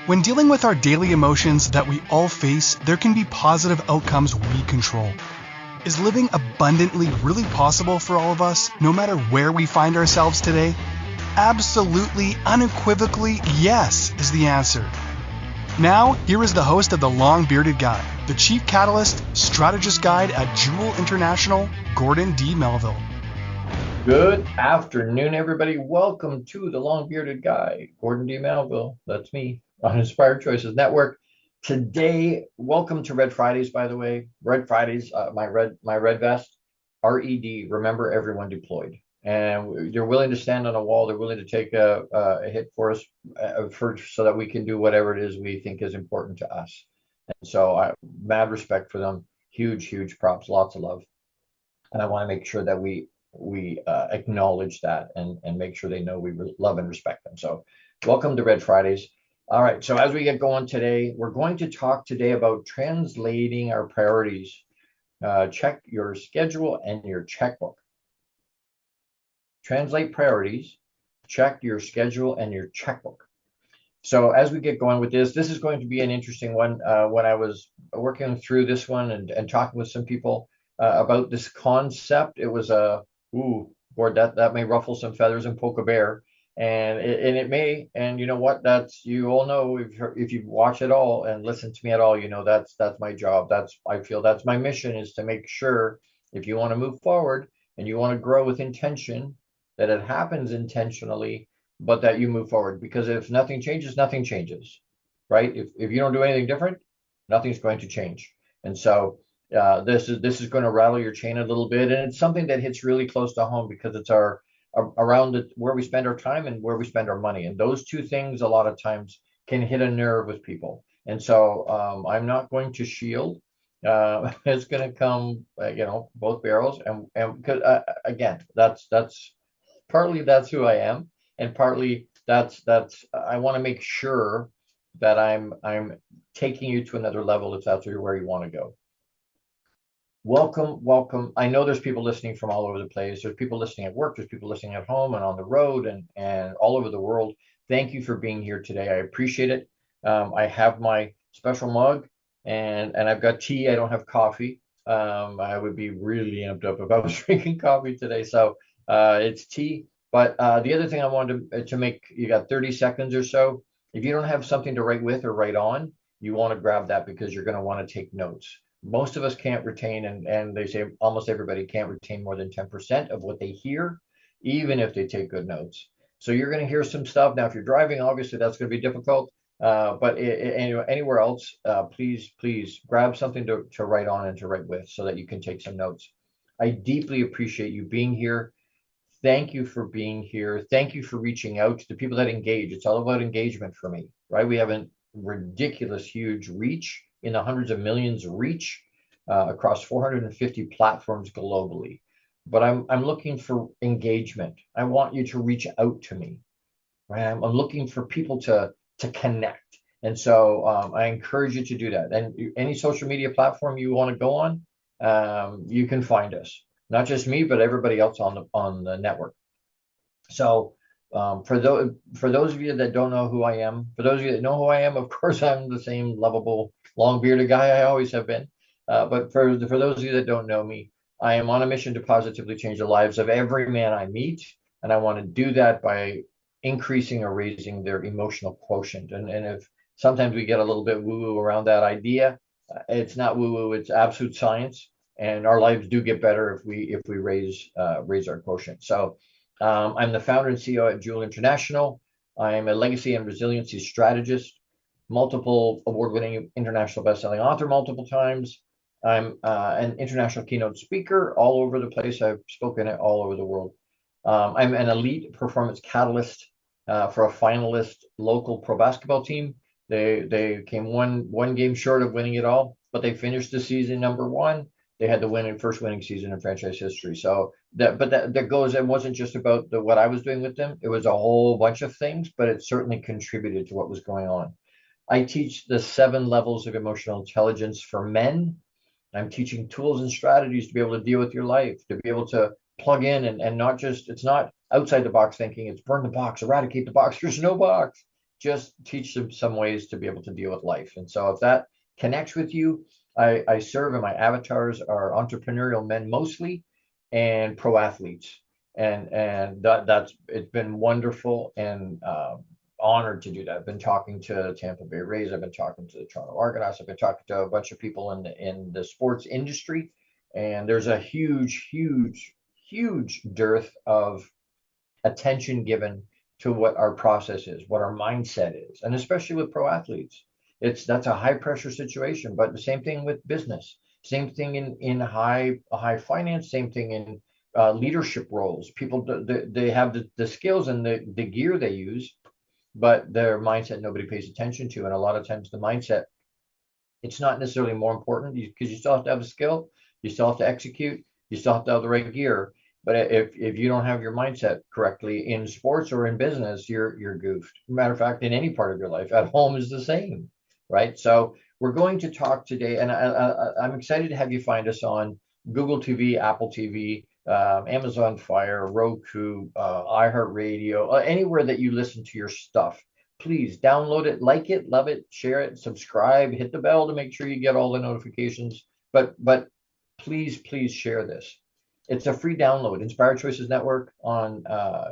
When dealing with our daily emotions that we all face, there can be positive outcomes we control. Is living abundantly really possible for all of us, no matter where we find ourselves today? Absolutely, unequivocally, yes is the answer. Now, here is the host of The Long Bearded Guy, the Chief Catalyst, Strategist Guide at Jewel International, Gordon D Melville. Good afternoon, everybody. Welcome to The Long Bearded Guy, Gordon D Melville. That's me on Inspired Choices Network. Today, welcome to Red Fridays, by the way. Red Fridays, my red vest, RED, remember everyone deployed. And they're willing to stand on a wall. They're willing to take a hit for us so that we can do whatever it is we think is important to us. And so mad respect for them. Huge props, lots of love. And I want to make sure that we acknowledge that and make sure they know we love and respect them. So welcome to Red Fridays. All right, so as we get going today, we're going to talk today about translating our priorities. Check your schedule and your checkbook. Translate priorities, check your schedule and your checkbook. So as we get going with this is going to be an interesting one. When I was working through this one and talking with some people about this concept, it was Lord, that may ruffle some feathers and poke a bear, and it may. And you know what? You all know, if you watch it all and listen to me at all, you know that's my job. I feel that's my mission, is to make sure if you want to move forward and you want to grow with intention, that it happens intentionally, but that you move forward. Because if nothing changes, nothing changes, right? If you don't do anything different, nothing's going to change. And so this is going to rattle your chain a little bit, and it's something that hits really close to home because it's around where we spend our time and where we spend our money, and those two things a lot of times can hit a nerve with people. And so I'm not going to shield. It's going to come, both barrels, and because again, that's partly that's who I am, and partly that's I want to make sure that I'm taking you to another level if that's where you want to go. Welcome. I know there's people listening from all over the place. There's people listening at work, there's people listening at home and on the road and all over the world. Thank you for being here today. I appreciate it. I have my special mug and I've got tea. I don't have coffee. I would be really amped up if I was drinking coffee today. So it's tea. But the other thing I wanted to make, you got 30 seconds or so. If you don't have something to write with or write on, you want to grab that because you're going to want to take notes. Most of us can't retain, and they say almost everybody can't retain more than 10% of what they hear, even if they take good notes. So you're going to hear some stuff. Now, if you're driving, obviously that's going to be difficult. But anywhere else, please grab something to write on and to write with so that you can take some notes. I deeply appreciate you being here. Thank you for being here. Thank you for reaching out to the people that engage. It's all about engagement for me, right? We have a ridiculous, huge reach, in the hundreds of millions reach across 450 platforms globally. But I'm looking for engagement. I want you to reach out to me, right? I'm looking for people to connect. And so I encourage you to do that. And any social media platform you want to go on, you can find us. Not just me, but everybody else on the network. So for those of you that don't know who I am, for those of you that know who I am, of course, I'm the same lovable, long-bearded guy I always have been. But for those of you that don't know me, I am on a mission to positively change the lives of every man I meet. And I want to do that by increasing or raising their emotional quotient. And if sometimes we get a little bit woo-woo around that idea, it's not woo-woo, it's absolute science. And our lives do get better if we raise our quotient. So I'm the founder and CEO at Jewel International. I'm a legacy and resiliency strategist, multiple award-winning international best-selling author multiple times. I'm an international keynote speaker all over the place. I've spoken at all over the world. I'm an elite performance catalyst for a finalist local pro basketball team. They came one game short of winning it all, but they finished the season number one. They had the first winning season in franchise history. So that goes, it wasn't just about what I was doing with them. It was a whole bunch of things, but it certainly contributed to what was going on. I teach the 7 levels of emotional intelligence for men. I'm teaching tools and strategies to be able to deal with your life, to be able to plug in and not just, it's not outside the box thinking, it's burn the box, eradicate the box. There's no box. just teach them some ways to be able to deal with life. And so if that connects with you, I serve, and my avatars are entrepreneurial men mostly, and pro athletes. And that's, it's been wonderful, and honored to do that. I've been talking to Tampa Bay Rays. I've been talking to the Toronto Argonauts. I've been talking to a bunch of people in the sports industry, and there's a huge dearth of attention given to what our process is, what our mindset is, and especially with pro athletes. That's a high pressure situation, but the same thing with business, same thing in high finance, same thing in leadership roles. People, they have the skills and the gear they use, but their mindset nobody pays attention to. And a lot of times the mindset, it's not necessarily more important, because you still have to have a skill, you still have to execute, you still have to have the right gear. But if you don't have your mindset correctly in sports or in business, you're goofed. Matter of fact, in any part of your life, at home is the same, right? So we're going to talk today, and I'm excited to have you find us on Google TV, Apple TV, Amazon Fire, Roku, iHeartRadio, anywhere that you listen to your stuff. Please download it, like it, love it, share it, subscribe, hit the bell to make sure you get all the notifications. But please share this. It's a free download. Inspired Choices Network on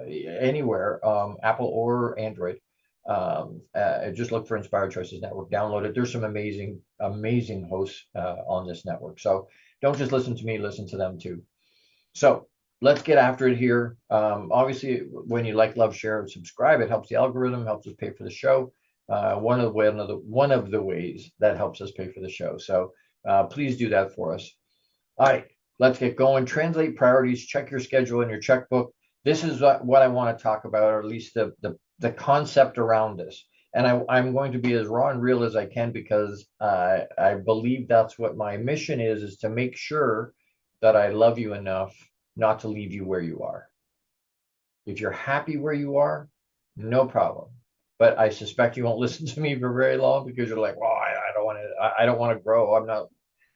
anywhere, Apple or Android. Just look for Inspired Choices Network, download it. There's some amazing hosts on this network. So don't just listen to me, listen to them too. So let's get after it here. Obviously, when you like, love, share, and subscribe, it helps the algorithm, helps us pay for the show. One of the ways that helps us pay for the show. So please do that for us. All right, let's get going. Translate priorities, check your schedule in your checkbook. This is what I want to talk about, or at least the concept around this. And I'm going to be as raw and real as I can, because I believe that's what my mission is to make sure that I love you enough not to leave you where you are. If you're happy where you are, no problem. But I suspect you won't listen to me for very long, because you're like, well, I don't want to grow. I'm not.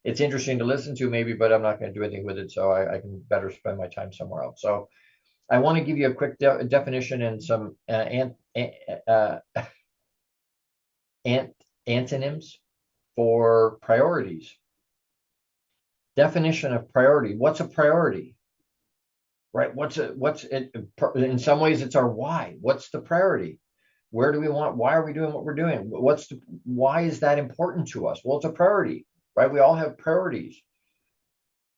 It's interesting to listen to maybe, but I'm not going to do anything with it. So I can better spend my time somewhere else. So I want to give you a quick definition and some antonyms for priorities. Definition of priority. What's a priority? Right? What's it? In some ways, it's our why. What's the priority? Where do we want? Why are we doing what we're doing? Why is that important to us? Well, it's a priority, right? We all have priorities.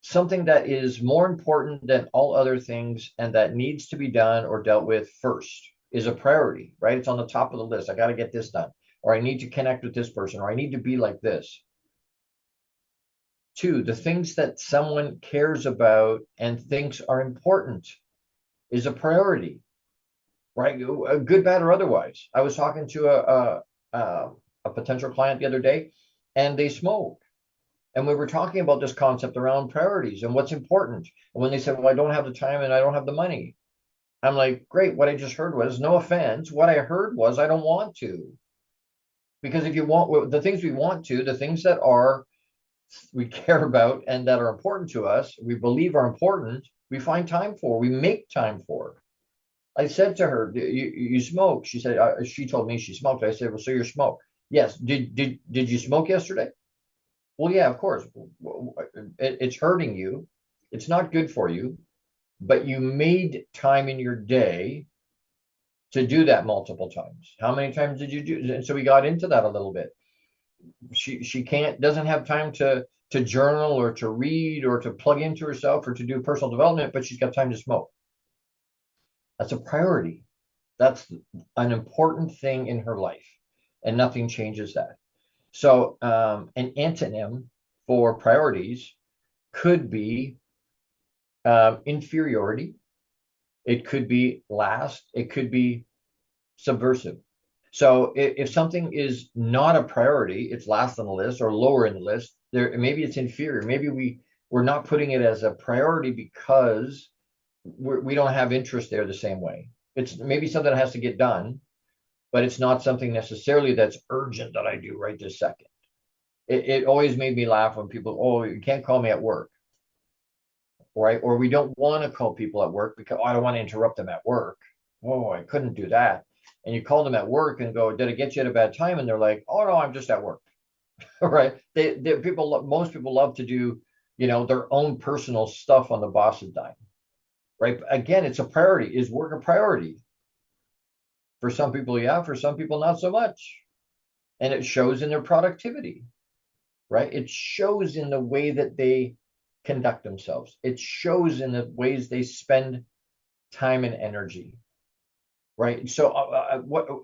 Something that is more important than all other things, and that needs to be done or dealt with first, is a priority, right? It's on the top of the list. I got to get this done, or I need to connect with this person, or I need to be like this. 2, the things that someone cares about and thinks are important is a priority, right? Good, bad, or otherwise. I was talking to a potential client the other day, and they smoke. And we were talking about this concept around priorities and what's important. And when they said, well, I don't have the time and I don't have the money, I'm like, great. What I just heard was, no offense, what I heard was, I don't want to. Because if you want the things we want to, the things that we care about and that are important to us, we believe are important, we find time for, we make time for. I said to her, you smoke? She said, she told me she smoked. I said, well, so you smoke? Yes. Did you smoke yesterday? Well, yeah, of course. It's hurting you. It's not good for you, but you made time in your day to do that multiple times. How many times did you do? And so we got into that a little bit. She doesn't have time to journal or to read or to plug into herself or to do personal development, but she's got time to smoke. That's a priority. That's an important thing in her life, and nothing changes that. So an antonym for priorities could be inferiority. It could be last. It could be subversive. So if something is not a priority, it's last on the list or lower in the list. Maybe it's inferior. Maybe we're not putting it as a priority because we don't have interest there the same way. It's maybe something that has to get done, but it's not something necessarily that's urgent that I do right this second. It always made me laugh when people, oh, you can't call me at work, right? Or we don't want to call people at work because, oh, I don't want to interrupt them at work. Oh, I couldn't do that. and you call them at work and go, did it get you at a bad time? And they're like, oh no, I'm just at work. Right? Most people love to do, their own personal stuff on the boss's dime. Right? Again, it's a priority. Is work a priority? For some people, yeah. For some people, not so much. And it shows in their productivity, right? It shows in the way that they conduct themselves. It shows in the ways they spend time and energy, right? So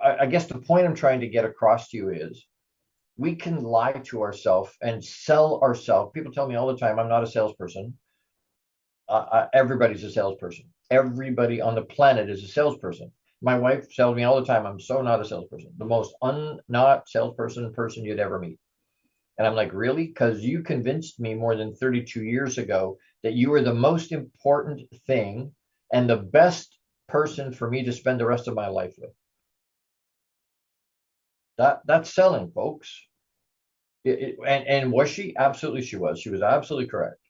I guess the point I'm trying to get across to you is we can lie to ourselves and sell ourselves. People tell me all the time, I'm not a salesperson. Everybody's a salesperson. Everybody on the planet is a salesperson. My wife tells me all the time, I'm so not a salesperson. The most not salesperson person you'd ever meet. And I'm like, really? Because you convinced me more than 32 years ago that you were the most important thing and the best person for me to spend the rest of my life with. That's selling, folks. And was she? Absolutely, she was. She was absolutely correct.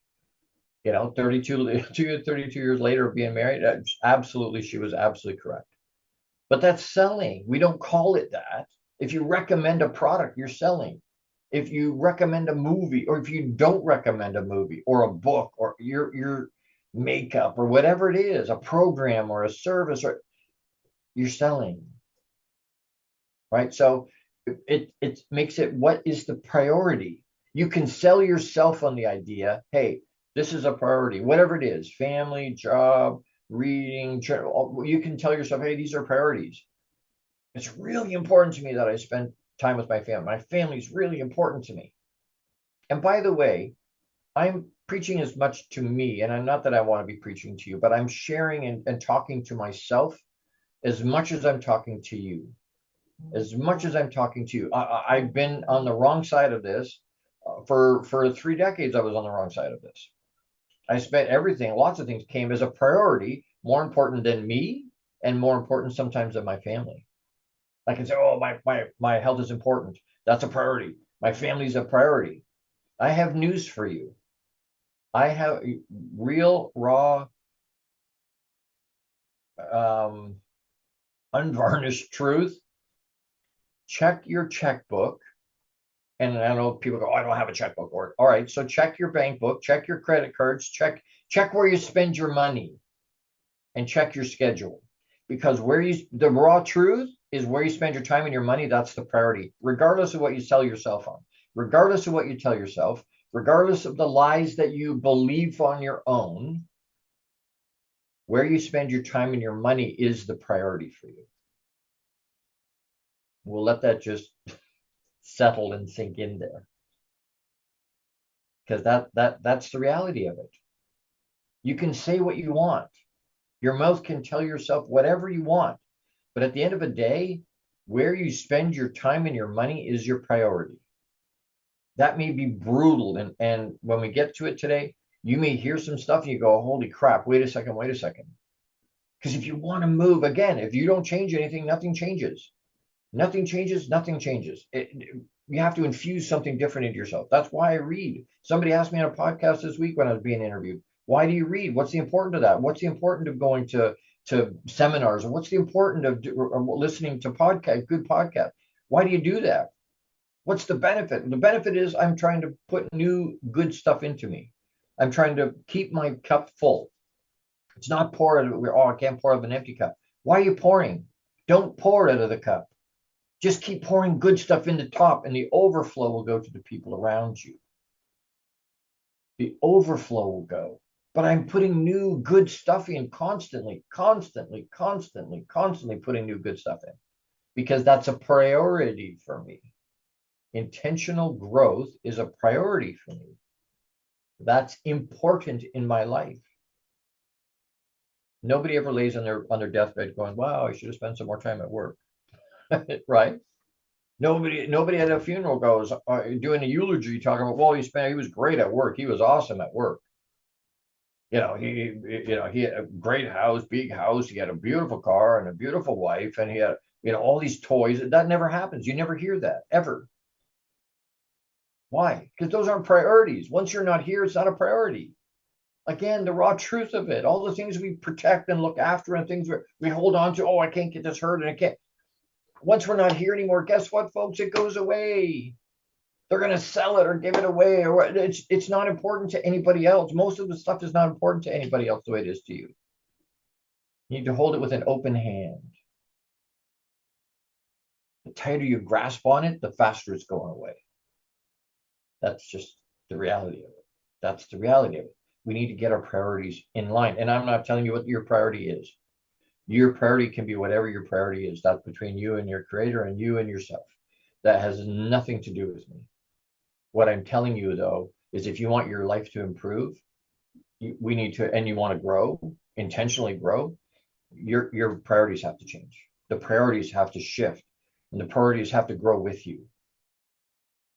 32 years later of being married, absolutely, she was absolutely correct. But that's selling. We don't call it that. If you recommend a product, you're selling. If you recommend a movie, or if you don't recommend a movie or a book or your makeup or whatever it is, a program or a service, or you're selling, right? So it makes it, what is the priority? You can sell yourself on the idea, hey, this is a priority, whatever it is, family, job, reading, you can tell yourself, hey, these are priorities. It's really important to me that I spend time with my family. My family is really important to me. And by the way, I'm preaching as much to me, and I'm not that I want to be preaching to you, but I'm sharing and talking to myself as much as I'm talking to you. As much as I'm talking to you. I've been on the wrong side of this. For 3 decades, I was on the wrong side of this. I spent everything, lots of things came as a priority, more important than me, and more important sometimes than my family. I can say, oh, my health is important. That's a priority. My family's a priority. I have news for you. I have real, raw, unvarnished truth. Check your checkbook. And I know people go, oh, I don't have a checkbook. Or, all right, so check your bank book, check your credit cards, check where you spend your money, and check your schedule. Because the raw truth is where you spend your time and your money, that's the priority, regardless of what you sell yourself on, regardless of what you tell yourself, regardless of the lies that you believe on your own. Where you spend your time and your money is the priority for you. We'll let that just settle and sink in there, because that's the reality of it. You can say what you want. Your mouth can tell yourself whatever you want, but at the end of the day, where you spend your time and your money is your priority. That may be brutal, and when we get to it today, you may hear some stuff and you go, holy crap, wait a second. Because if you want to move, again, if you don't change anything, nothing changes. Nothing changes. You have to infuse something different into yourself. That's why I read. Somebody asked me on a podcast this week when I was being interviewed, why do you read? What's the importance of that? What's the importance of going to seminars? And what's the importance of listening to good podcasts? Why do you do that? What's the benefit? The benefit is I'm trying to put new good stuff into me. I'm trying to keep my cup full. It's not pour out of, I can't pour out of an empty cup. Why are you pouring? Don't pour it out of the cup. Just keep pouring good stuff in the top, and the overflow will go to the people around you. The overflow will go. But I'm putting new good stuff in constantly putting new good stuff in, because that's a priority for me. Intentional growth is a priority for me. That's important in my life. Nobody ever lays on their deathbed going, wow, I should have spent some more time at work. Right? Nobody at a funeral goes doing a eulogy talking about, well, he was great at work. He was awesome at work. He had a great house, big house. He had a beautiful car and a beautiful wife, and he had, all these toys. That never happens. You never hear that ever. Why? Because those aren't priorities. Once you're not here, it's not a priority. Again, the raw truth of it, all the things we protect and look after and things we hold on to, oh, I can't get this hurt and I can't. Once we're not here anymore, guess what, folks? It goes away. They're going to sell it or give it away, or it's not important to anybody else. Most of the stuff is not important to anybody else the way it is to you. You need to hold it with an open hand. The tighter you grasp on it, the faster it's going away. That's just the reality of it. That's the reality of it. We need to get our priorities in line. And I'm not telling you what your priority is. Your priority can be whatever your priority is. That's between you and your creator and you and yourself. That has nothing to do with me. What I'm telling you, though, is if you want your life to improve, we need to, and you want to grow, intentionally grow, your priorities have to change. The priorities have to shift, and the priorities have to grow with you.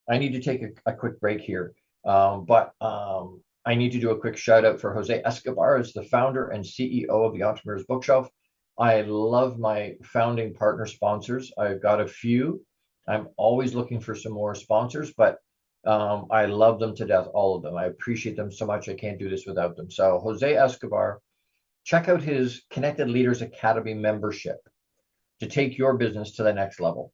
I need to take a quick break here, but I need to do a quick shout out for Jose Escobar as the founder and CEO of the Entrepreneur's Bookshelf. I love my founding partner sponsors. I've got a few. I'm always looking for some more sponsors, but I love them to death, all of them. I appreciate them so much. I can't do this without them. So Jose Escobar, check out his Connected Leaders Academy membership to take your business to the next level.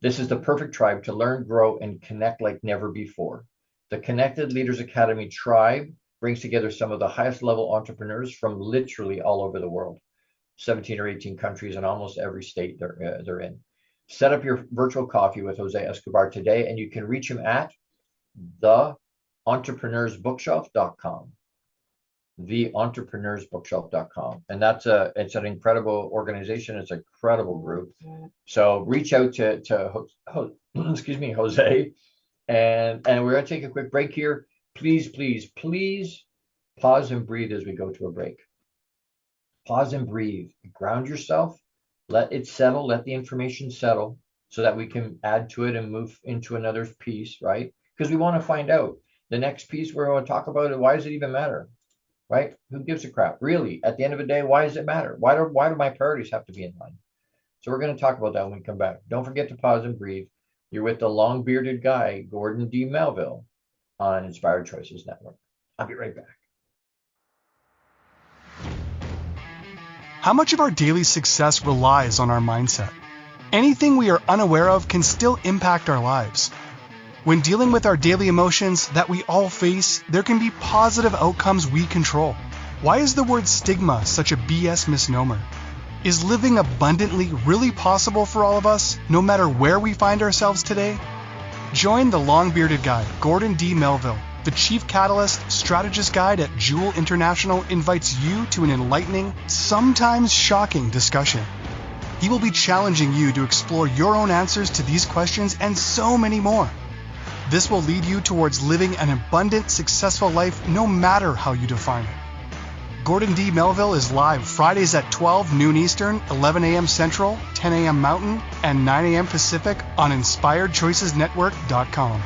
This is the perfect tribe to learn, grow, and connect like never before. The Connected Leaders Academy tribe brings together some of the highest level entrepreneurs from literally all over the world, 17 or 18 countries in almost every state they're in. Set up your virtual coffee with Jose Escobar today, and you can reach him at theentrepreneursbookshelf.com. theentrepreneursbookshelf.com. And it's an incredible organization. It's an incredible group. So reach out to excuse me, Jose. And we're going to take a quick break here. Please pause and breathe as we go to a break. Pause and breathe. Ground yourself. Let it settle. Let the information settle so that we can add to it and move into another piece, right? Because we want to find out the next piece we're going to talk about. Why does it even matter? Right? Who gives a crap? Really, at the end of the day, why does it matter? Why do my priorities have to be in line? So we're going to talk about that when we come back. Don't forget to pause and breathe. You're with the long-bearded guy, Gordon D Melville, on Inspired Choices Network. I'll be right back. How much of our daily success relies on our mindset? Anything we are unaware of can still impact our lives. When dealing with our daily emotions that we all face, there can be positive outcomes we control. Why is the word stigma such a BS misnomer? Is living abundantly really possible for all of us, no matter where we find ourselves today? Join the long-bearded guy, Gordon D Melville. The Chief Catalyst Strategist Guide at Jewel International invites you to an enlightening, sometimes shocking discussion. He will be challenging you to explore your own answers to these questions and so many more. This will lead you towards living an abundant, successful life no matter how you define it. Gordon D Melville is live Fridays at 12 noon Eastern, 11 a.m. Central, 10 a.m. Mountain, and 9 a.m. Pacific on InspiredChoicesNetwork.com.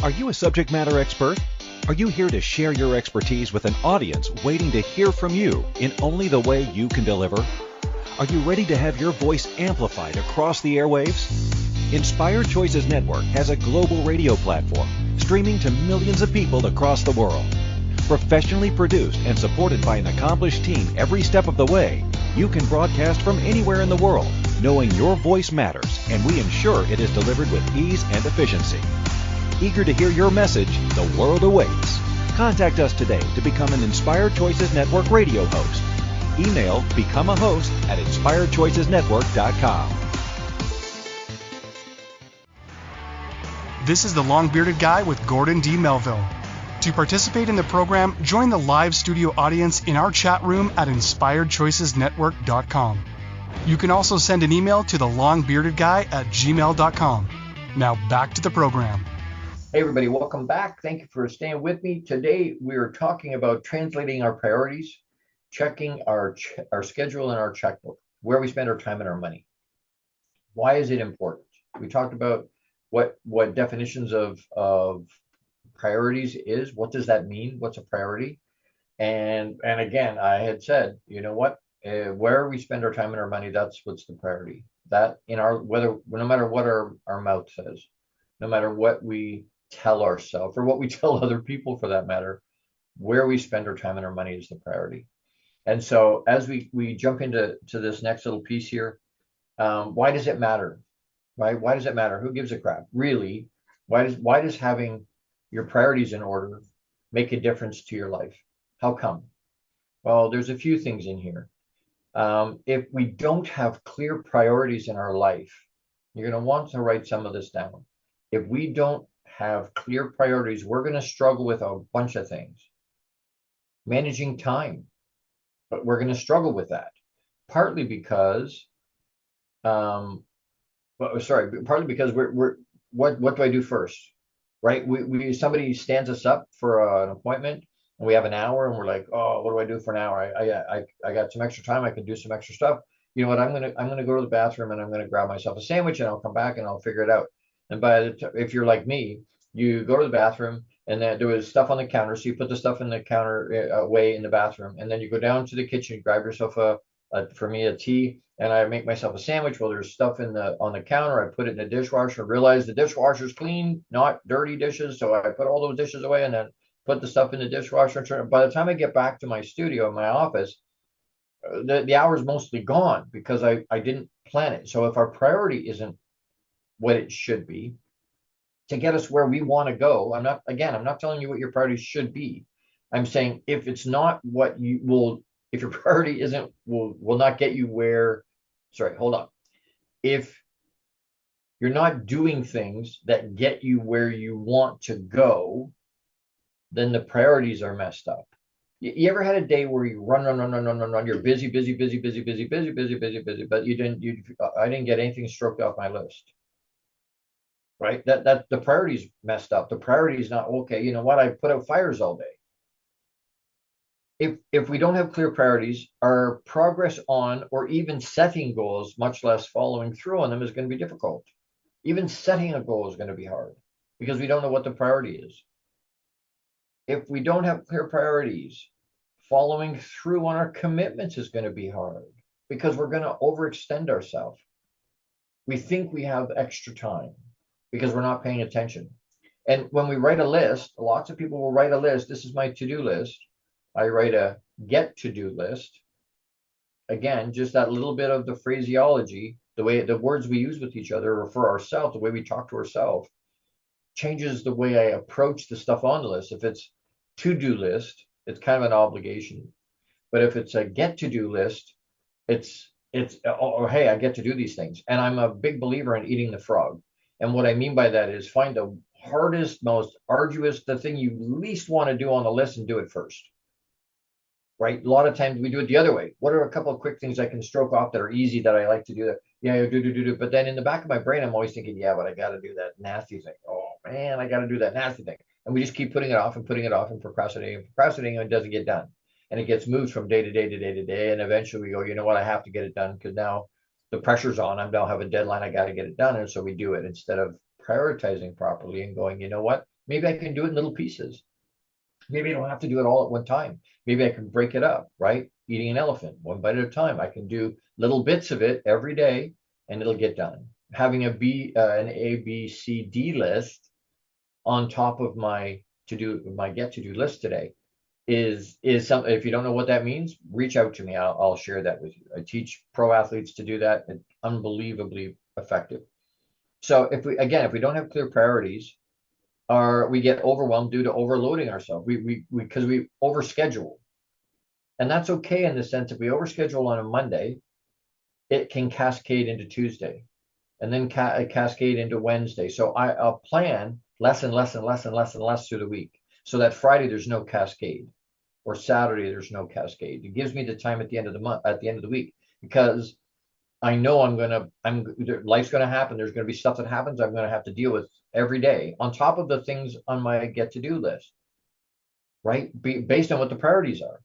Are you a subject matter expert? Are you here to share your expertise with an audience waiting to hear from you in only the way you can deliver? Are you ready to have your voice amplified across the airwaves? Inspired Choices Network has a global radio platform streaming to millions of people across the world. Professionally produced and supported by an accomplished team every step of the way, you can broadcast from anywhere in the world, knowing your voice matters, and we ensure it is delivered with ease and efficiency. Eager to hear your message, the world awaits. Contact us today to become an Inspired Choices Network radio host. Email become a host at inspiredchoicesnetwork.com. This is the long-bearded guy with Gordon D Melville. To participate in the program, join the live studio audience in our chat room at inspiredchoicesnetwork.com. You can also send an email to thelongbeardedguy@gmail.com. Now back to the program. Hey everybody, welcome back. Thank you for staying with me. Today we're talking about translating our priorities, checking our schedule and our checkbook, where we spend our time and our money. Why is it important? We talked about what definitions of priorities is. What does that mean? What's a priority? And again, I had said, you know what? Where we spend our time and our money, that's what's the priority. That no matter what our mouth says, no matter what we tell ourselves or what we tell other people for that matter, where we spend our time and our money is the priority. And so as we jump into this next little piece here, why does it matter? Right? Why does it matter? Who gives a crap? Really? Why does having your priorities in order make a difference to your life? How come? Well, there's a few things in here. If we don't have clear priorities in our life, you're going to want to write some of this down. If we don't have clear priorities, we're going to struggle with a bunch of things. Managing time, but we're going to struggle with that. Partly because, partly because we're what do I do first, right? Somebody stands us up for an appointment, and we have an hour, and we're like, oh, what do I do for an hour? I got some extra time. I can do some extra stuff. You know what? I'm gonna go to the bathroom, and I'm gonna grab myself a sandwich, and I'll come back and I'll figure it out. And if you're like me, you go to the bathroom, and then there was stuff on the counter, so you put the stuff in the counter away in the bathroom, and then you go down to the kitchen, grab yourself for me a tea, and I make myself a sandwich. Well, there's stuff on the counter. I put it in the dishwasher, realize the dishwasher's clean, not dirty dishes. So I put all those dishes away and then put the stuff in the dishwasher. By the time I get back to my studio in my office, the hour's mostly gone because I didn't plan it. So if our priority isn't what it should be to get us where we want to go, I'm not telling you what your priorities should be. I'm saying if it's not what you will, if your priority isn't will not get you where, sorry, hold on. If you're not doing things that get you where you want to go, then the priorities are messed up. You ever had a day where you run, you're busy, but I didn't get anything stroked off my list, right? That the priorities messed up. The priority is not, okay, you know what? I put out fires all day. If we don't have clear priorities, our progress on or even setting goals, much less following through on them, is going to be difficult. Even setting a goal is going to be hard because we don't know what the priority is. If we don't have clear priorities, following through on our commitments is going to be hard because we're going to overextend ourselves. We think we have extra time because we're not paying attention. And when we write a list, lots of people will write a list. This is my to-do list. I write a get to-do list. Again, just that little bit of the phraseology, the way the words we use with each other or for ourselves, the way we talk to ourselves, changes the way I approach the stuff on the list. If it's to-do list, it's kind of an obligation. But if it's a get to-do list, it's or hey, I get to do these things. And I'm a big believer in eating the frog. And what I mean by that is find the hardest, most arduous, the thing you least want to do on the list and do it first. Right? A lot of times we do it the other way. What are a couple of quick things I can stroke off that are easy that I like to do? That yeah, do. But then in the back of my brain, I'm always thinking, yeah, but I got to do that nasty thing. Oh man, I got to do that nasty thing. And we just keep putting it off and procrastinating, and it doesn't get done. And it gets moved from day to day to day to day. And eventually we go, you know what, I have to get it done because now the pressure's on. I now have a deadline. I got to get it done. And so we do it instead of prioritizing properly and going, you know what, maybe I can do it in little pieces. Maybe I don't have to do it all at one time. Maybe I can break it up, right? Eating an elephant, one bite at a time. I can do little bits of it every day and it'll get done. Having an A, B, C, D list on top of my get to do list today is something. If you don't know what that means, reach out to me. I'll share that with you. I teach pro athletes to do that. It's unbelievably effective. So if we don't have clear priorities, we get overwhelmed due to overloading ourselves. Because we overschedule. And that's okay in the sense if we overschedule on a Monday, it can cascade into Tuesday and then cascade into Wednesday. So I'll plan less and less through the week so that Friday there's no cascade or Saturday there's no cascade. It gives me the time at the end of the month, at the end of the week, because I know life's going to happen. There's going to be stuff that happens I'm going to have to deal with every day on top of the things on my get to do list, right? Based on what the priorities are.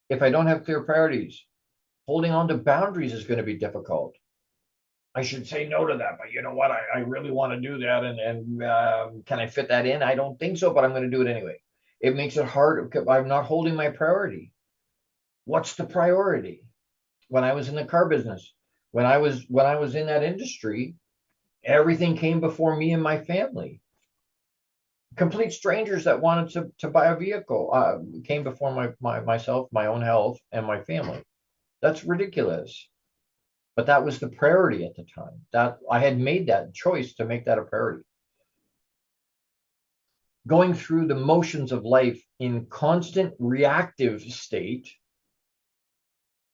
If I don't have clear priorities, holding on to boundaries is going to be difficult. I should say no to that, but you know what? I really want to do that. And can I fit that in? I don't think so, but I'm going to do it anyway. It makes it hard. I'm not holding my priority. What's the priority? When I was in the car business, when I was in that industry, everything came before me and my family. Complete strangers that wanted to buy a vehicle came before myself, my own health, and my family. That's ridiculous. But that was the priority at the time. That I had made that choice to make that a priority. Going through the motions of life in constant reactive state,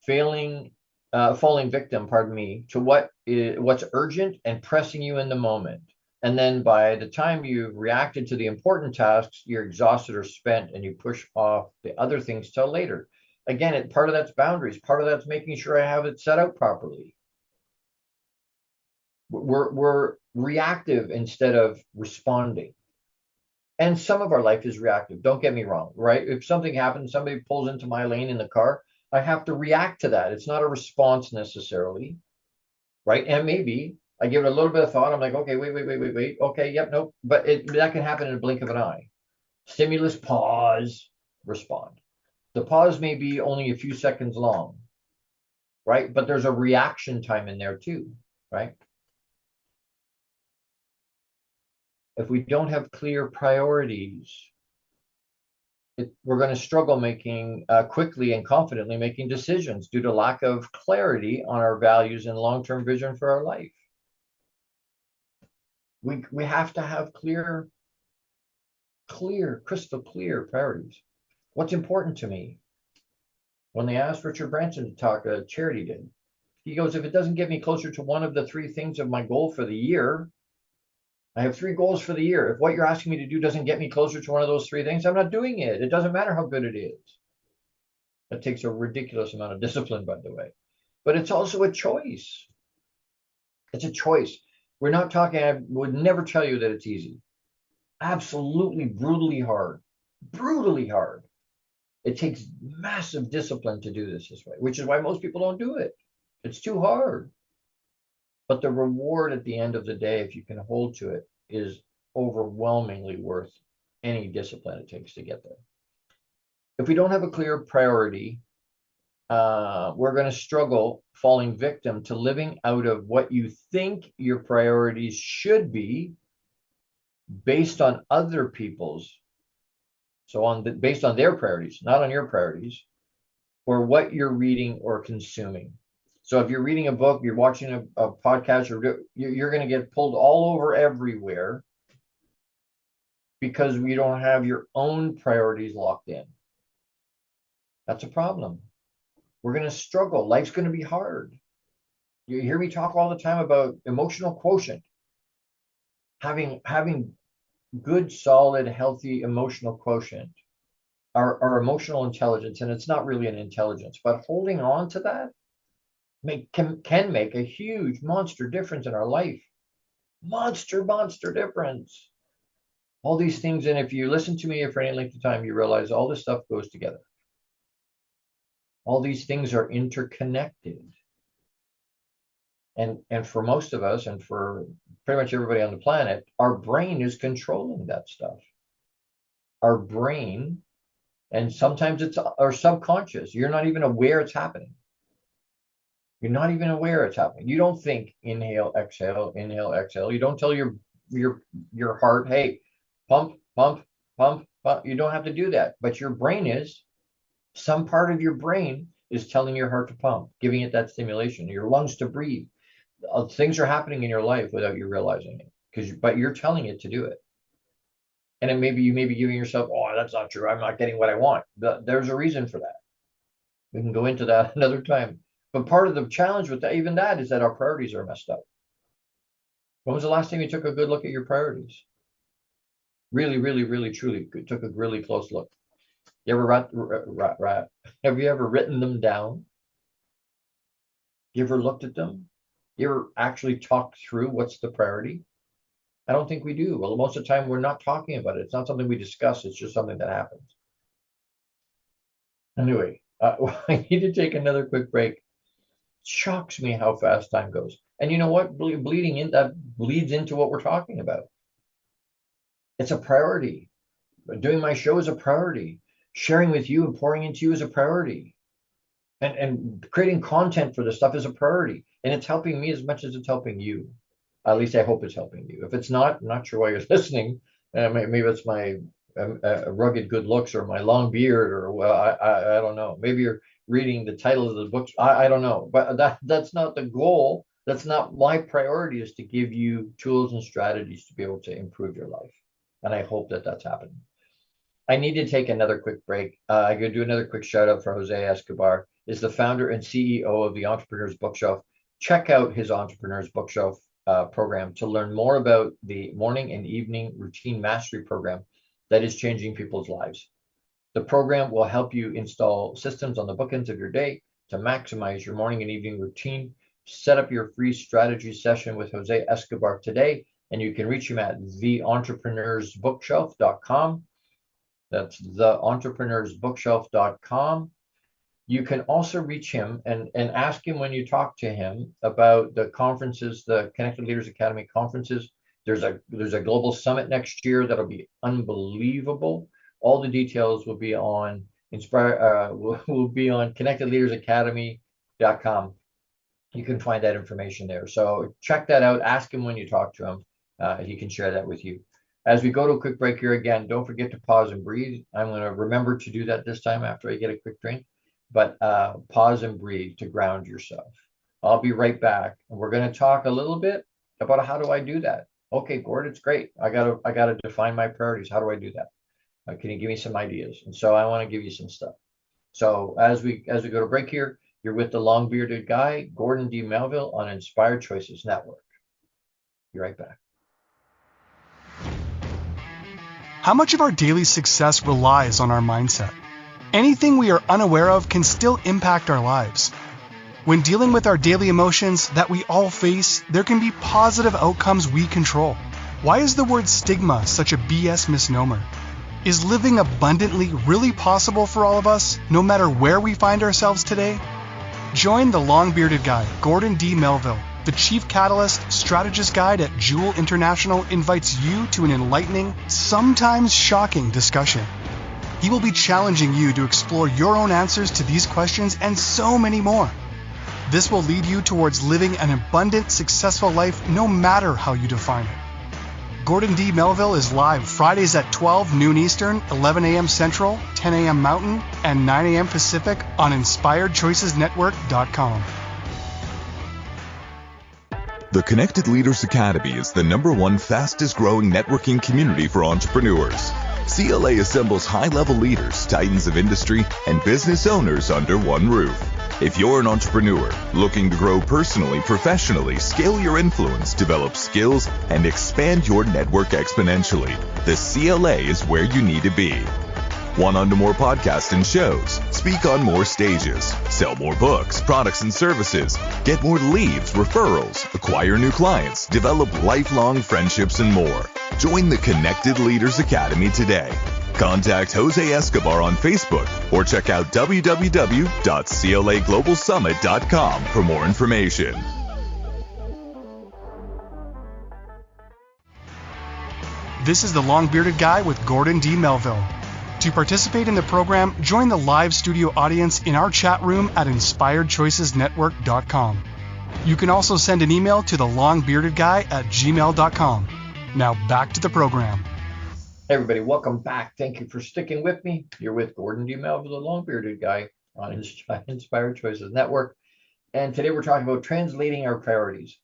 falling victim, pardon me, to what's urgent and pressing you in the moment. And then by the time you've reacted to the important tasks, you're exhausted or spent, and you push off the other things till later. Again, part of that's boundaries. Part of that's making sure I have it set out properly. We're reactive instead of responding. And some of our life is reactive. Don't get me wrong, right? If something happens, somebody pulls into my lane in the car, I have to react to that. It's not a response necessarily, right? And maybe I give it a little bit of thought. I'm like, okay, wait. Okay, yep, nope. But that can happen in a blink of an eye. Stimulus, pause, respond. The pause may be only a few seconds long, right? But there's a reaction time in there too, right? If we don't have clear priorities, we're going to struggle making quickly and confidently making decisions due to lack of clarity on our values and long-term vision for our life. We have to have crystal clear priorities. What's important to me? When they asked Richard Branson to talk, Charity did. He goes, if it doesn't get me closer to one of the three things of my goal for the year, I have 3 goals for the year. If what you're asking me to do doesn't get me closer to one of those 3 things, I'm not doing it. It doesn't matter how good it is. That takes a ridiculous amount of discipline, by the way. But it's also a choice. It's a choice. We're not talking, I would never tell you that it's easy. Absolutely brutally hard. Brutally hard. It takes massive discipline to do this way, which is why most people don't do it. It's too hard. But the reward at the end of the day, if you can hold to it, is overwhelmingly worth any discipline it takes to get there. If we don't have a clear priority, we're going to struggle falling victim to living out of what you think your priorities should be based on other people's, based on their priorities, not on your priorities, or what you're reading or consuming. So if you're reading a book, you're watching a podcast, you're going to get pulled all over everywhere because we don't have your own priorities locked in. That's a problem. We're going to struggle. Life's going to be hard. You hear me talk all the time about emotional quotient. Having good, solid, healthy emotional quotient, our emotional intelligence, and it's not really an intelligence, but holding on to that can make a huge monster difference in our life. Monster difference. All these things, and if you listen to me for any length of time, you realize all this stuff goes together. All these things are interconnected. And for most of us, and for pretty much everybody on the planet, our brain is controlling that stuff. Our brain, and sometimes it's our subconscious. You're not even aware it's happening. You're not even aware it's happening. You don't think inhale, exhale, inhale, exhale. You don't tell your heart, hey, pump, pump, pump, pump. You don't have to do that. But your brain is, some part of your brain is telling your heart to pump, giving it that stimulation, your lungs to breathe. Things are happening in your life without you realizing it, but you're telling it to do it. And you may be giving yourself, oh, that's not true. I'm not getting what I want. There's a reason for that. We can go into that another time. But part of the challenge with even that is that our priorities are messed up. When was the last time you took a good look at your priorities? Really, truly took a really close look. You ever have you ever written them down? You ever looked at them? You ever actually talked through what's the priority? I don't think we do. Well, most of the time we're not talking about it. It's not something we discuss. It's just something that happens. Anyway, I need to take another quick break. Shocks me how fast time goes. And you know what? That bleeds into what we're talking about. It's a priority. Doing my show is a priority. Sharing with you and pouring into you is a priority. And creating content for this stuff is a priority. And it's helping me as much as it's helping you. At least I hope it's helping you. If it's not, I'm not sure why you're listening. Maybe it's my rugged good looks or my long beard, or well, I don't know. Maybe you're reading the titles of the books. I don't know, but that's not the goal. That's not my priority. Is to give you tools and strategies to be able to improve your life, and I hope that that's happening. I need to take another quick break. I'm going to do another quick shout out for Jose Escobar, is the founder and CEO of the Entrepreneur's Bookshelf. Check out his Entrepreneur's Bookshelf program to learn more about the morning and evening routine mastery program that is changing people's lives. The program will help you install systems on the bookends of your day to maximize your morning and evening routine. Set up your free strategy session with Jose Escobar today, and you can reach him at theentrepreneursbookshelf.com. That's theentrepreneursbookshelf.com. You can also reach him and ask him when you talk to him about the conferences, the Connected Leaders Academy conferences. There's a global summit next year that'll be unbelievable. All the details will be on will be on connectedleadersacademy.com. You can find that information there. So check that out. Ask him when you talk to him. He can share that with you. As we go to a quick break here again, don't forget to pause and breathe. I'm going to remember to do that this time after I get a quick drink, but pause and breathe to ground yourself. I'll be right back. And we're going to talk a little bit about how do I do that? Okay, Gord, it's great. I gotta define my priorities. How do I do that? Can you give me some ideas? And so I want to give you some stuff. So as we go to break here, you're with the long bearded guy, Gordon D Melville, on Inspired Choices Network. Be right back. How much of our daily success relies on our mindset? Anything we are unaware of can still impact our lives. When dealing with our daily emotions that we all face, there can be positive outcomes we control. Why is the word stigma such a BS misnomer? Is living abundantly really possible for all of us, no matter where we find ourselves today? Join the long-bearded guy, Gordon D Melville. The Chief Catalyst Strategist Guide at Jewel International invites you to an enlightening, sometimes shocking discussion. He will be challenging you to explore your own answers to these questions and so many more. This will lead you towards living an abundant, successful life no matter how you define it. Gordon D. Melville is live Fridays at 12 noon Eastern, 11 a.m. Central, 10 a.m. Mountain, and 9 a.m. Pacific on InspiredChoicesNetwork.com. The Connected Leaders Academy is the #1 fastest growing networking community for entrepreneurs. CLA assembles high-level leaders, titans of industry, and business owners under one roof. If you're an entrepreneur looking to grow personally, professionally, scale your influence, develop skills, and expand your network exponentially, the CLA is where you need to be. Want on to more podcasts and shows, speak on more stages, sell more books, products, and services, get more leads, referrals, acquire new clients, develop lifelong friendships, and more. Join the Connected Leaders Academy today. Contact Jose Escobar on Facebook or check out www.claglobalsummit.com for more information. This is the long-bearded guy with Gordon D. Melville. To participate in the program, join the live studio audience in our chat room at InspiredChoicesNetwork.com. You can also send an email to thelongbeardedguy@gmail.com. Now back to the program. Hey everybody, welcome back. Thank you for sticking with me. You're with Gordon D. Melville, the long-bearded guy on Inspired Choices Network. And today we're talking about translating our priorities,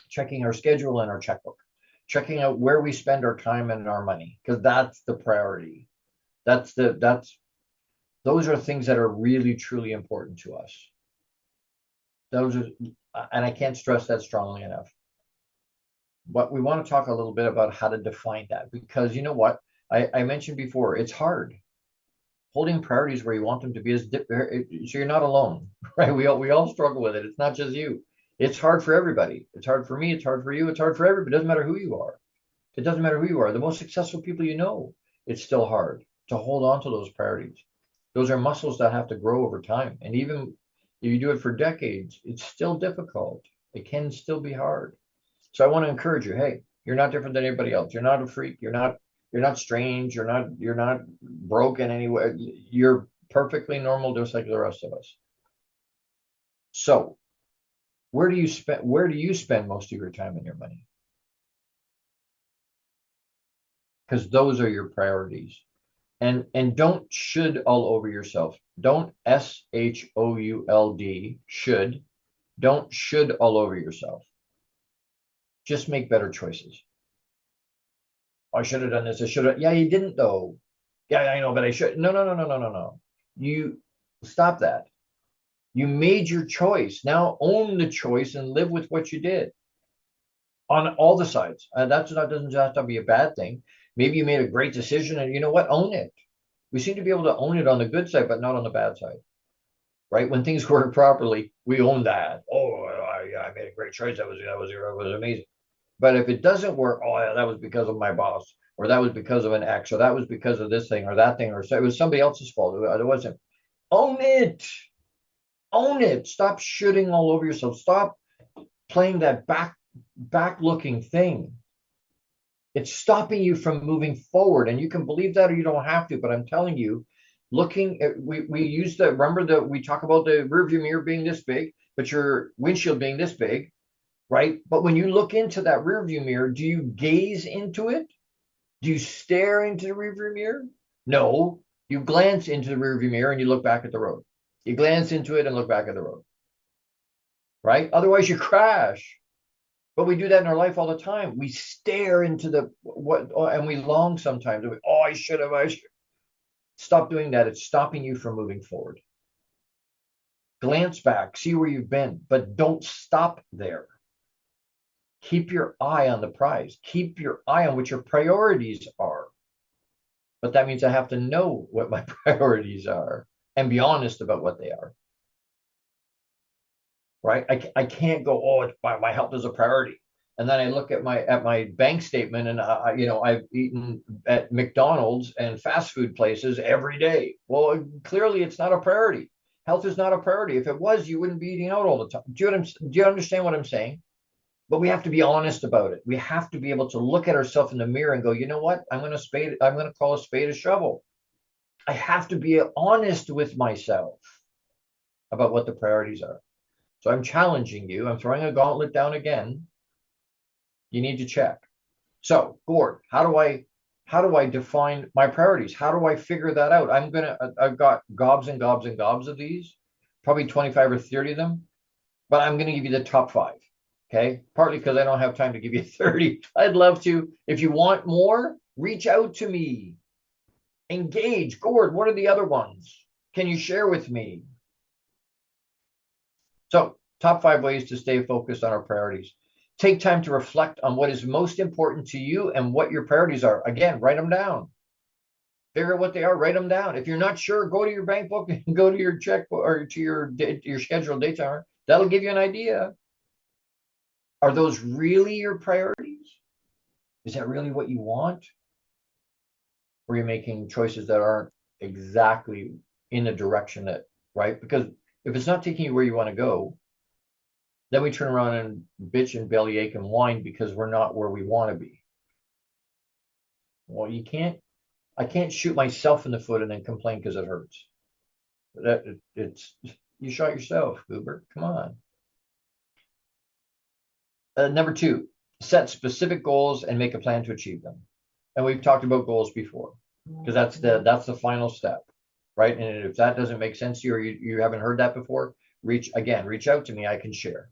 checking our schedule and our checkbook, checking out where we spend our time and our money, because that's the priority. Those are things that are really, truly important to us. Those are, and I can't stress that strongly enough. But we want to talk a little bit about how to define that, because you know what? I mentioned before, it's hard. Holding priorities where you want them to be so you're not alone, right? We all struggle with it. It's not just you. It's hard for everybody. It's hard for me. It's hard for you. It's hard for everybody. It doesn't matter who you are. It doesn't matter who you are. The most successful people you know, it's still hard to hold on to those priorities. Those are muscles that have to grow over time. And even if you do it for decades, it's still difficult. It can still be hard. So I want to encourage you, hey, you're not different than anybody else. You're not a freak. You're not strange. You're not broken anywhere. You're perfectly normal, just like the rest of us. So where do you spend most of your time and your money? because those are your priorities. And don't should all over yourself. Don't SHOULD, should. Don't should all over yourself. Just make better choices. I should have done this. I should have. Yeah, you didn't though. Yeah, I know, but I should. No. You stop that. You made your choice. Now own the choice and live with what you did on all the sides. That doesn't have to be a bad thing. Maybe you made a great decision, and you know what? Own it. We seem to be able to own it on the good side, but not on the bad side. Right? When things work properly, we own that. Oh, I made a great choice. That was amazing. But if it doesn't work, oh yeah, that was because of my boss, or that was because of an ex, or that was because of this thing or that thing, or it was somebody else's fault. It wasn't. Own it. Own it. Stop shooting all over yourself. Stop playing that back looking thing. It's stopping you from moving forward, and you can believe that or you don't have to, but I'm telling you, looking at, we use the, remember that we talk about the rearview mirror being this big, but your windshield being this big, right? But when you look into that rearview mirror, do you gaze into it? Do you stare into the rearview mirror? No, you glance into the rearview mirror and you look back at the road. You glance into it and look back at the road, right? Otherwise you crash. But we do that in our life all the time. We stare into the what, and we long sometimes. Oh, I should have. Stop doing that. It's stopping you from moving forward. Glance back, see where you've been, but don't stop there. Keep your eye on the prize. Keep your eye on what your priorities are. But that means I have to know what my priorities are and be honest about what they are. Right? I can't go, oh, my health is a priority. And then I look at my bank statement and I've eaten at McDonald's and fast food places every day. Well, clearly it's not a priority. Health is not a priority. If it was, you wouldn't be eating out all the time. Do you understand what I'm saying? But we have to be honest about it. We have to be able to look at ourselves in the mirror and go, you know what? I'm going to call a spade a shovel. I have to be honest with myself about what the priorities are. So I'm challenging you. I'm throwing a gauntlet down again. You need to check. So, Gord, how do I define my priorities? How do I figure that out? I've got gobs and gobs and gobs of these, probably 25 or 30 of them, but I'm going to give you the top 5. Okay. Partly because I don't have time to give you 30. I'd love to. If you want more, reach out to me. Engage. Gord, what are the other ones? Can you share with me? So, top 5 ways to stay focused on our priorities. Take time to reflect on what is most important to you and what your priorities are. Again, write them down. Figure out what they are, write them down. If you're not sure, go to your bank book and go to your checkbook or to your scheduled date timer. That'll give you an idea. Are those really your priorities? Is that really what you want? Or are you making choices that aren't exactly in the direction that, right? Because if it's not taking you where you want to go, then we turn around and bitch and bellyache and whine because we're not where we want to be. Well, I can't shoot myself in the foot and then complain because it hurts. You shot yourself, Goober. Come on. Number 2, set specific goals and make a plan to achieve them. And we've talked about goals before because that's the final step, right? And if that doesn't make sense to you or you haven't heard that before, reach out to me. I can share.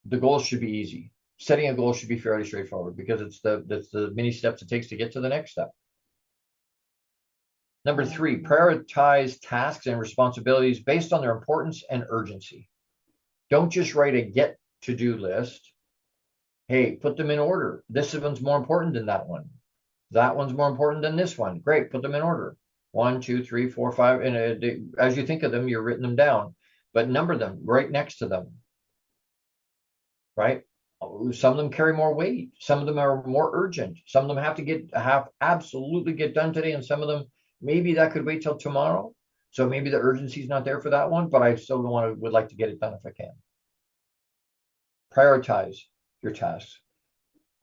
The goals should be easy. Setting a goal should be fairly straightforward because it's the many steps it takes to get to the next step. Number 3, prioritize tasks and responsibilities based on their importance and urgency. Don't just write a get to-do list. Hey, put them in order. This one's more important than that one. That one's more important than this one. Great, put them in order. 1, 2, 3, 4, 5. And as you think of them, you're written them down. But number them right next to them. Right? Some of them carry more weight. Some of them are more urgent. Some of them have absolutely get done today, and some of them maybe that could wait till tomorrow. So maybe the urgency is not there for that one, but I still would like to get it done if I can. Prioritize your tasks.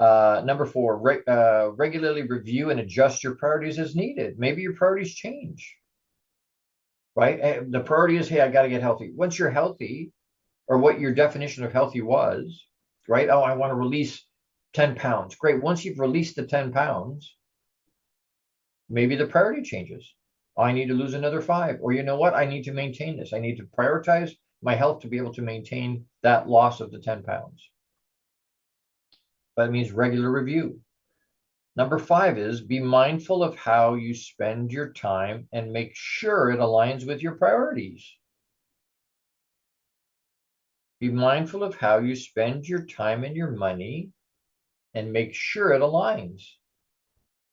Number 4, regularly review and adjust your priorities as needed. Maybe your priorities change. Right? The priority is, hey, I got to get healthy. Once you're healthy, or what your definition of healthy was, right? Oh, I want to release 10 pounds. Great. Once you've released the 10 pounds, maybe the priority changes. I need to lose another 5. Or you know what? I need to maintain this. I need to prioritize my health to be able to maintain that loss of the 10 pounds. That means regular review. Number 5 is be mindful of how you spend your time and make sure it aligns with your priorities. Be mindful of how you spend your time and your money and make sure it aligns.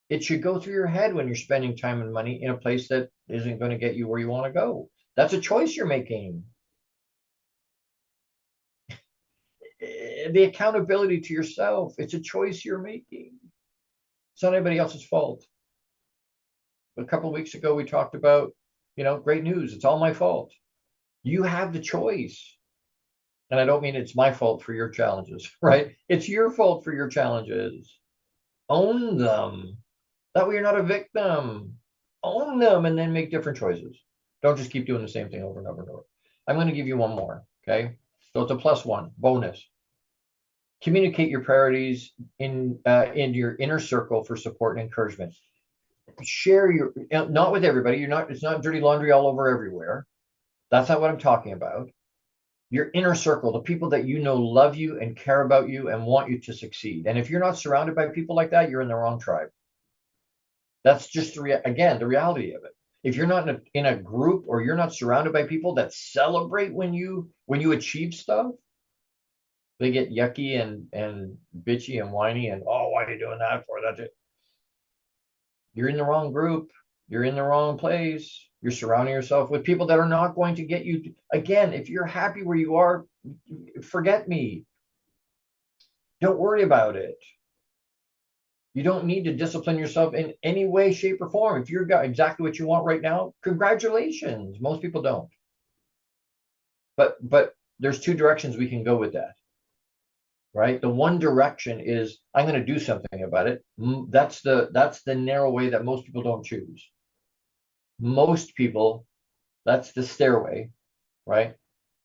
It should go through your head when you're spending time and money in a place that isn't going to get you where you want to go. That's a choice you're making. The accountability to yourself, it's a choice you're making. It's not anybody else's fault. A couple of weeks ago, we talked about, great news. It's all my fault. You have the choice. And I don't mean it's my fault for your challenges, right? It's your fault for your challenges. Own them. That way you're not a victim. Own them and then make different choices. Don't just keep doing the same thing over and over and over. I'm going to give you one more, okay? So it's a +1, bonus. Communicate your priorities in your inner circle for support and encouragement. Share your, not with everybody. It's not dirty laundry all over everywhere. That's not what I'm talking about. Your inner circle, the people that you know love you and care about you and want you to succeed. And if you're not surrounded by people like that, you're in the wrong tribe. That's just the reality of it. If you're not in a group or you're not surrounded by people that celebrate when you achieve stuff, they get yucky and bitchy and whiny and, oh, why are you doing that for? That's it. You're in the wrong group. You're in the wrong place. You're surrounding yourself with people that are not going to get you. Again, if you're happy where you are, forget me. Don't worry about it. You don't need to discipline yourself in any way, shape, or form. If you've got exactly what you want right now, congratulations. Most people don't. But there's 2 directions we can go with that, right? The one direction is I'm going to do something about it. That's the narrow way that most people don't choose. Most people, that's the stairway, right?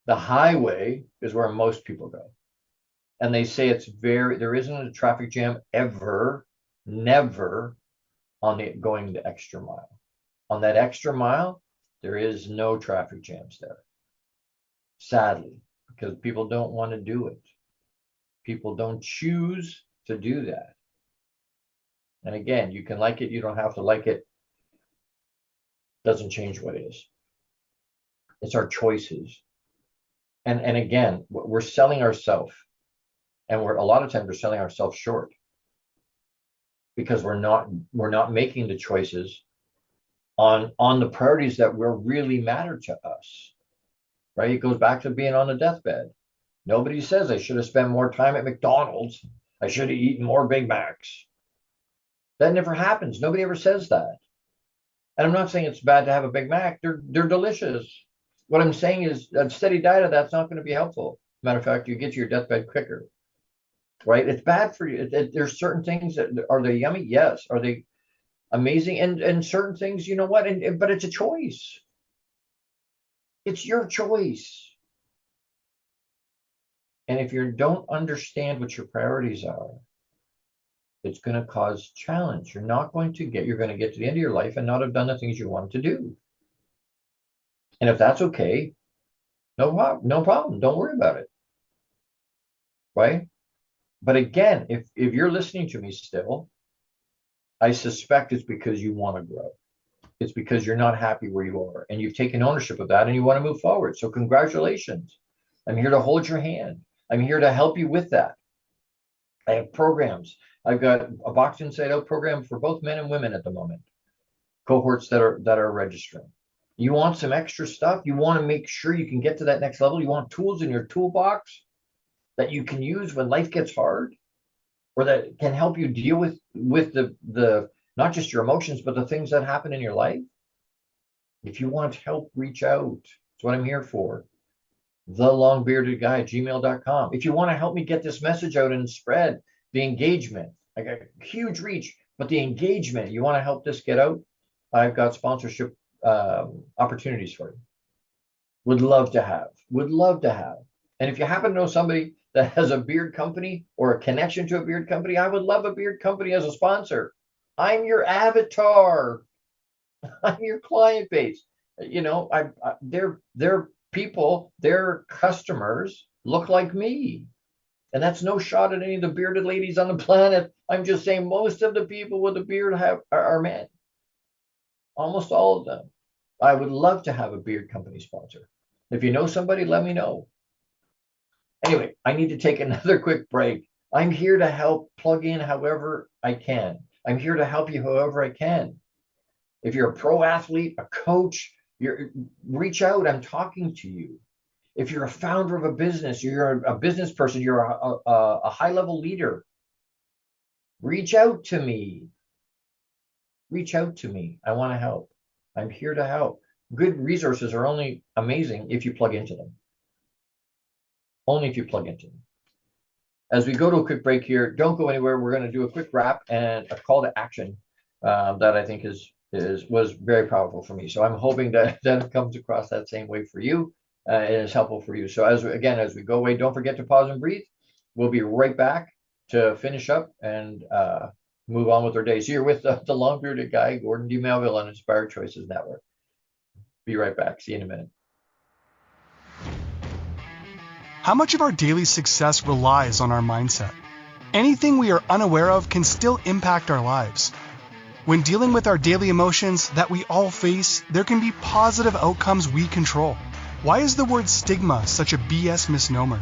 The highway is where most people go. And they say there isn't a traffic jam ever, never on going the extra mile. On that extra mile, there is no traffic jams there. Sadly, because people don't want to do it. People don't choose to do that. And again, you can like it, you don't have to like it. Doesn't change what it is. It's our choices. And again, we're selling ourselves. And a lot of times we're selling ourselves short. Because we're not making the choices on the priorities that will really matter to us. Right? It goes back to being on the deathbed. Nobody says I should have spent more time at McDonald's. I should have eaten more Big Macs. That never happens. Nobody ever says that. And I'm not saying it's bad to have a Big Mac. They're delicious. What I'm saying is a steady diet of that's not going to be helpful. Matter of fact, you get to your deathbed quicker. Right? It's bad for you. There's certain things that are they yummy? Yes. Are they amazing? And certain things, you know what? But it's a choice. It's your choice. And if you don't understand what your priorities are, it's going to cause challenge. You're going to get to the end of your life and not have done the things you wanted to do. And if that's okay, no problem. Don't worry about it. Right? But again, if you're listening to me still, I suspect it's because you want to grow. It's because you're not happy where you are and you've taken ownership of that and you want to move forward. So congratulations. I'm here to hold your hand. I'm here to help you with that. I have programs. I've got a Box Inside Out program for both men and women at the moment. Cohorts that are registering. You want some extra stuff? You want to make sure you can get to that next level? You want tools in your toolbox that you can use when life gets hard, or that can help you deal with the not just your emotions, but the things that happen in your life? If you want help, reach out. That's what I'm here for. thelongbeardedguy@gmail.com. If you want to help me get this message out and spread the engagement, I got huge reach, but the engagement, you want to help this get out, I've got sponsorship opportunities for you. Would love to have. And if you happen to know somebody that has a beard company or a connection to a beard company, I would love a beard company as a sponsor. I'm your avatar. I'm your client base. You know, their people, their customers look like me. And that's no shot at any of the bearded ladies on the planet. I'm just saying most of the people with a beard are men. Almost all of them. I would love to have a beard company sponsor. If you know somebody, let me know. Anyway, I need to take another quick break. I'm here to help plug in however I can. I'm here to help you however I can. If you're a pro athlete, a coach, reach out. I'm talking to you. If you're a founder of a business, you're a business person, you're a high-level leader, reach out to me. Reach out to me. I want to help. I'm here to help. Good resources are only amazing if you plug into them. Only if you plug into them. As we go to a quick break here, don't go anywhere. We're going to do a quick wrap and a call to action that I think was very powerful for me. So I'm hoping that it comes across that same way for you. And is helpful for you. So as we go away, don't forget to pause and breathe. We'll be right back to finish up and move on with our day. So you're with the long bearded guy, Gordon D Melville on Inspired Choices Network. Be right back. See you in a minute. How much of our daily success relies on our mindset? Anything we are unaware of can still impact our lives. When dealing with our daily emotions that we all face, there can be positive outcomes we control. Why is the word stigma such a BS misnomer?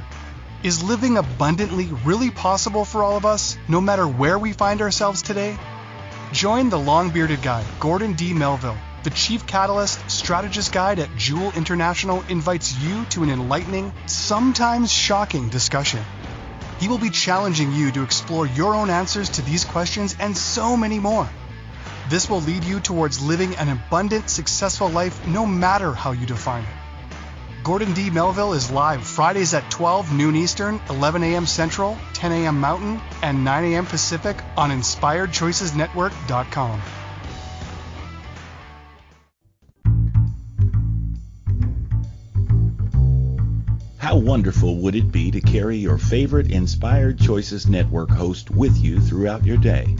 Is living abundantly really possible for all of us, no matter where we find ourselves today? Join the long-bearded guy, Gordon D Melville. The Chief Catalyst Strategist Guide at Jewel International invites you to an enlightening, sometimes shocking discussion. He will be challenging you to explore your own answers to these questions and so many more. This will lead you towards living an abundant, successful life no matter how you define it. Gordon D Melville is live Fridays at 12 noon Eastern, 11 a.m. Central, 10 a.m. Mountain, and 9 a.m. Pacific on InspiredChoicesNetwork.com. How wonderful would it be to carry your favorite Inspired Choices Network host with you throughout your day?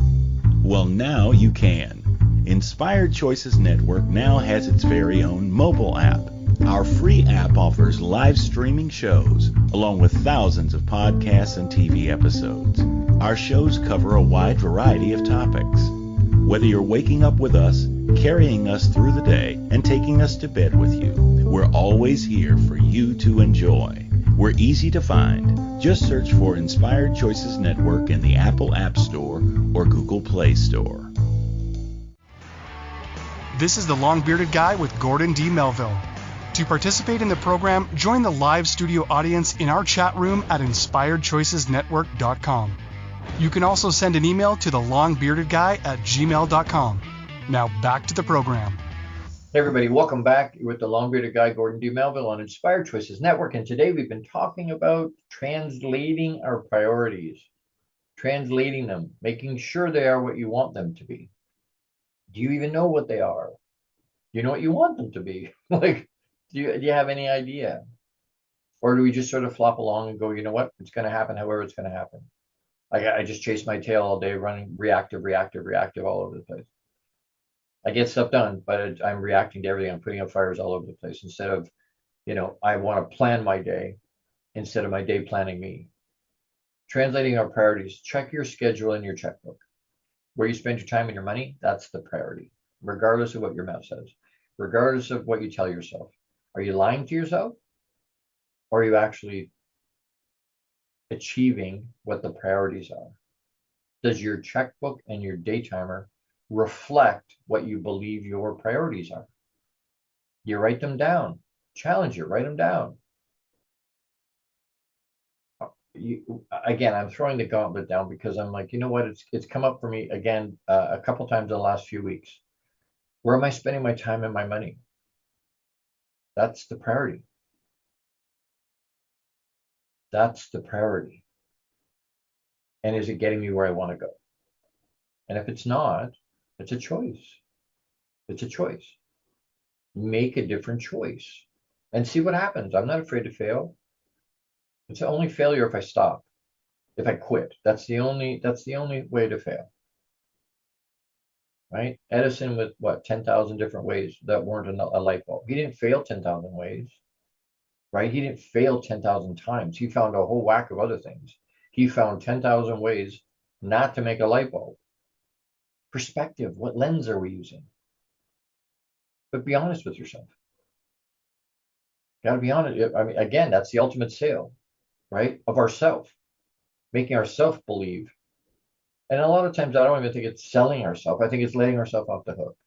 Well, now you can. Inspired Choices Network now has its very own mobile app. Our free app offers live streaming shows, along with thousands of podcasts and TV episodes. Our shows cover a wide variety of topics. Whether you're waking up with us, carrying us through the day, and taking us to bed with you, we're always here for you to enjoy. We're easy to find. Just search for Inspired Choices Network in the Apple App Store or Google Play Store. This is the long-bearded guy with Gordon D Melville. To participate in the program, join the live studio audience in our chat room at InspiredChoicesNetwork.com. You can also send an email to thelongbeardedguy@gmail.com. Now back to the program. Hey everybody, welcome back with the long-bearded guy, Gordon D Melville on Inspired Choices Network. And today we've been talking about translating our priorities, translating them, making sure they are what you want them to be. Do you even know what they are? Do you know what you want them to be? Do you have any idea? Or do we just sort of flop along and go, you know what, it's going to happen however it's going to happen? I just chase my tail all day, running reactive all over the place. I get stuff done, but I'm reacting to everything. I'm putting out fires all over the place instead of, I want to plan my day instead of my day planning me. Translating our priorities. Check your schedule in your checkbook. Where you spend your time and your money, that's the priority, regardless of what your mouth says, regardless of what you tell yourself. Are you lying to yourself? Or are you actually achieving what the priorities are? Does your checkbook and your day timer reflect what you believe your priorities are? You write them down. Challenge you, write them down. Again, I'm throwing the gauntlet down because I'm like, you know what? It's come up for me again a couple times in the last few weeks. Where am I spending my time and my money? That's the priority. That's the priority. And is it getting me where I want to go? And if it's not, it's a choice. It's a choice. Make a different choice and see what happens. I'm not afraid to fail. It's the only failure if I stop, if I quit. That's the only way to fail. Right? Edison with what, 10,000 different ways that weren't a light bulb. He didn't fail 10,000 ways, right? He didn't fail 10,000 times. He found a whole whack of other things. He found 10,000 ways not to make a light bulb. Perspective, what lens are we using? But be honest with yourself. Got to be honest. I mean, again, that's the ultimate sale, right? Of ourself, making ourselves believe. And a lot of times I don't even think it's selling ourselves. I think it's letting ourselves off the hook.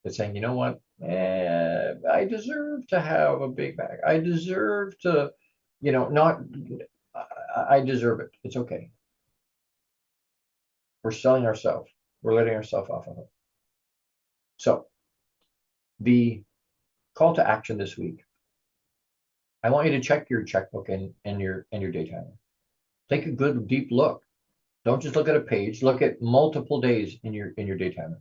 It's saying, you know what? I deserve to have a Big Mac. I deserve to, I deserve it. It's okay. We're selling ourselves. We're letting ourselves off the hook. So the call to action this week, I want you to check your checkbook and your day timer. Take a good deep look. Don't just look at a page. Look at multiple days in your day timer.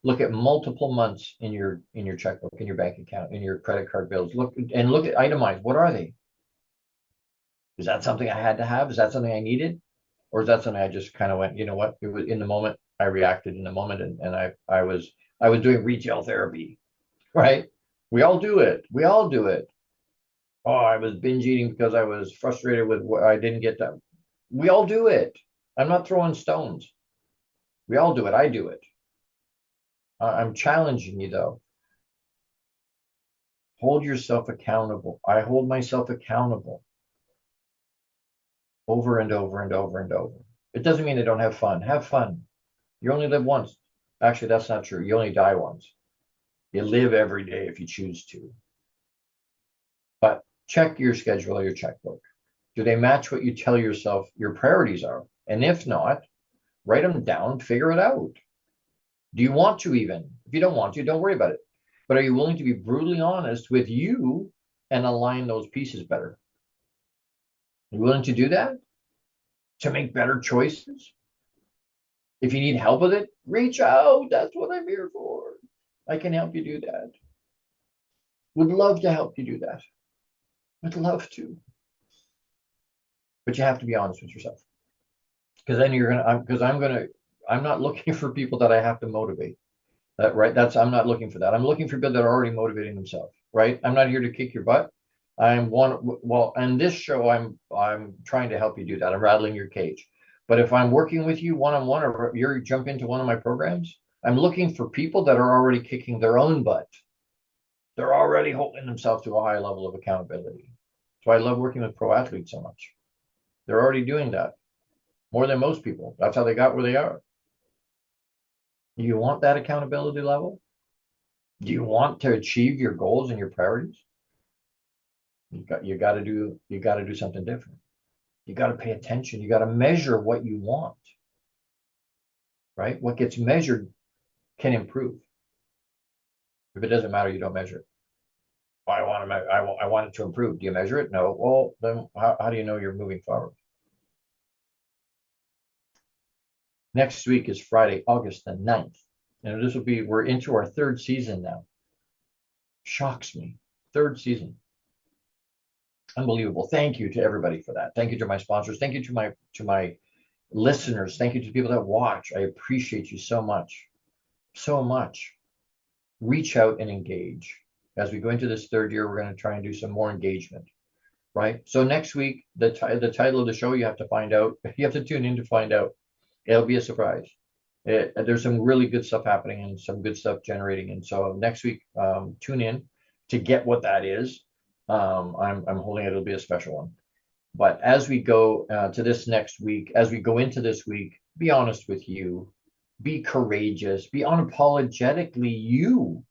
Look at multiple months in your checkbook, in your bank account, in your credit card bills. Look at itemize. What are they? Is that something I had to have? Is that something I needed? Or is that something I just kind of went, you know what? It was in the moment. I reacted in the moment, and I was doing retail therapy, right? We all do it. We all do it. Oh, I was binge eating because I was frustrated with what I didn't get done. We all do it. I'm not throwing stones. We all do it. I do it. I'm challenging you, though. Hold yourself accountable. I hold myself accountable over and over and over and over. It doesn't mean I don't have fun. Have fun. You only live once. Actually, that's not true. You only die once. You live every day if you choose to. But check your schedule or your checkbook. Do they match what you tell yourself your priorities are? And if not, write them down, figure it out. Do you want to even? If you don't want to, don't worry about it. But are you willing to be brutally honest with you and align those pieces better? Are you willing to do that? To make better choices? If you need help with it, reach out. That's what I'm here for. I can help you do that. Would love to help you do that. Would love to. But you have to be honest with yourself. Because then I'm not looking for people that I have to motivate. Right? I'm not looking for that. I'm looking for people that are already motivating themselves. Right? I'm not here to kick your butt. On this show, I'm trying to help you do that. I'm rattling your cage. But if I'm working with you one-on-one, or you jump into one of my programs, I'm looking for people that are already kicking their own butt. They're already holding themselves to a high level of accountability. So I love working with pro athletes so much. They're already doing that more than most people. That's how they got where they are. You want that accountability level? Do you want to achieve your goals and your priorities? You got to do something different. You got to pay attention. You got to measure what you want. Right? What gets measured can improve. If it doesn't matter, you don't measure it. Well, I want it to improve. Do you measure it? No. Well, then how do you know you're moving forward? Next week is Friday, August the 9th. And we're into our third season now. Shocks me. Third season. Unbelievable. Thank you to everybody for that. Thank you to my sponsors. Thank you to my listeners. Thank you to people that watch. I appreciate you so much. So much. Reach out and engage. As we go into this third year, we're going to try and do some more engagement. Right? So next week, the title of the show, you have to find out. You have to tune in to find out. It'll be a surprise. There's some really good stuff happening and some good stuff generating. And so next week, tune in to get what that is. I'm holding it. It'll be a special one. But as we go to this next week, as we go into this week, be honest with you. Be courageous. Be unapologetically you.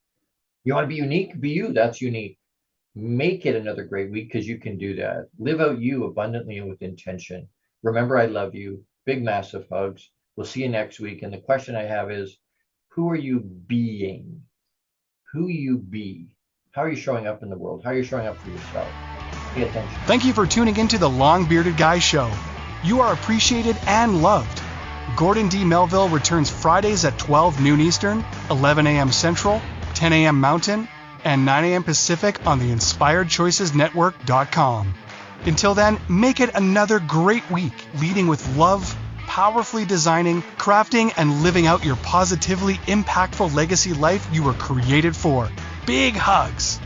You want to be unique? Be you. That's unique. Make it another great week because you can do that. Live out you abundantly and with intention. Remember, I love you. Big, massive hugs. We'll see you next week. And the question I have is, who are you being? Who you be? How are you showing up in the world? How are you showing up for yourself? Pay attention. Thank you for tuning into the Long Bearded Guy Show. You are appreciated and loved. Gordon D Melville returns Fridays at 12 noon Eastern, 11 a.m. Central, 10 a.m. Mountain, and 9 a.m. Pacific on the InspiredChoicesNetwork.com. Until then, make it another great week, leading with love, powerfully designing, crafting, and living out your positively impactful legacy life you were created for. Big hugs.